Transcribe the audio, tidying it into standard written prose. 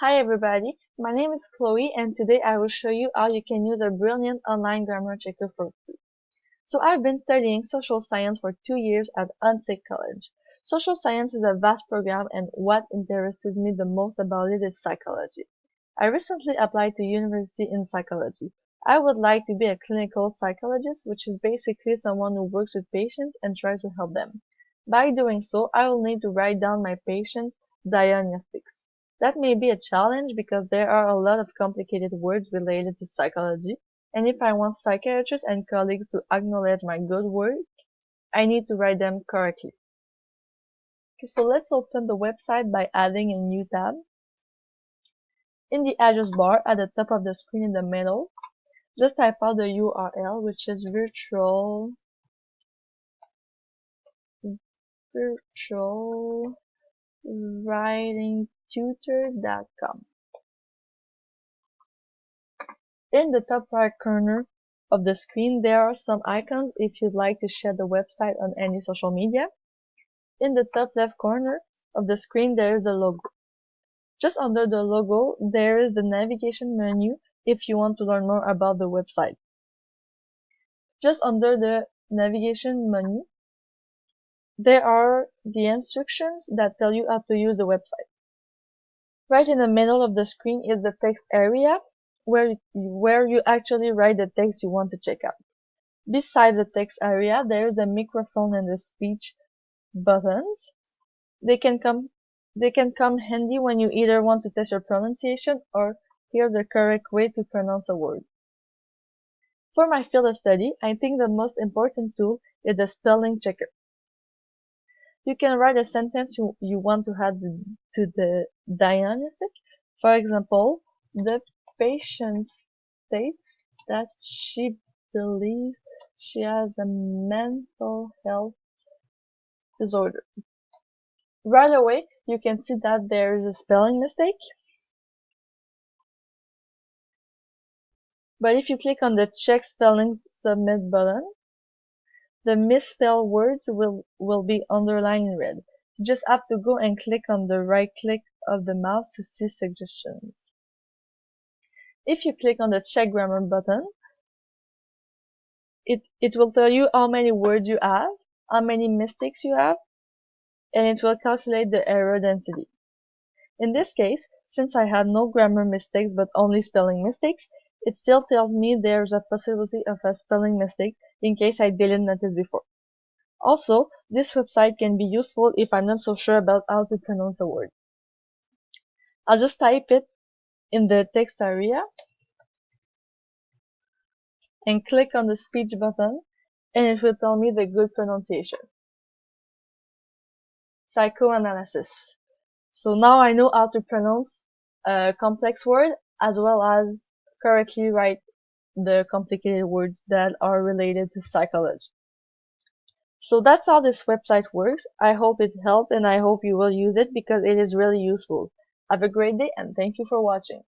Hi everybody, my name is Chloe and today I will show you how you can use a brilliant online grammar checker for free. So I've been studying social science for 2 years at Unsick College. Social science is a vast program and what interests me the most about it is psychology. I recently applied to university in psychology. I would like to be a clinical psychologist, which is basically someone who works with patients and tries to help them. By doing so, I will need to write down my patients' diagnostics. That may be a challenge because there are a lot of complicated words related to psychology, and if I want psychiatrists and colleagues to acknowledge my good work, I need to write them correctly. Okay, so let's open the website by adding a new tab. In the address bar at the top of the screen in the middle, just type out the URL, which is virtualwritingtutor.com. In the top right corner of the screen, there are some icons if you'd like to share the website on any social media. In the top left corner of the screen, there is a logo. Just under the logo, there is the navigation menu if you want to learn more about the website. Just under the navigation menu, there are the instructions that tell you how to use the website. Right in the middle of the screen is the text area where you actually write the text you want to check out. Beside the text area, there is the microphone and the speech buttons. They can come handy when you either want to test your pronunciation or hear the correct way to pronounce a word. For my field of study, I think the most important tool is the spelling checker. You can write a sentence you want to add to the diagnostic. For example, the patient states that she believes she has a mental health disorder. Right away, you can see that there is a spelling mistake. But if you click on the Check Spelling Submit button, the misspelled words will be underlined in red. You just have to go and click on the right click of the mouse to see suggestions. If you click on the Check Grammar button, it will tell you how many words you have, how many mistakes you have, and it will calculate the error density. In this case, since I had no grammar mistakes but only spelling mistakes, it still tells me there's a possibility of a spelling mistake in case I didn't notice before. Also, this website can be useful if I'm not so sure about how to pronounce a word. I'll just type it in the text area and click on the speech button and it will tell me the good pronunciation. Psychoanalysis. So now I know how to pronounce a complex word as well as correctly write the complicated words that are related to psychology. So that's how this website works. I hope it helped and I hope you will use it because it is really useful. Have a great day and thank you for watching.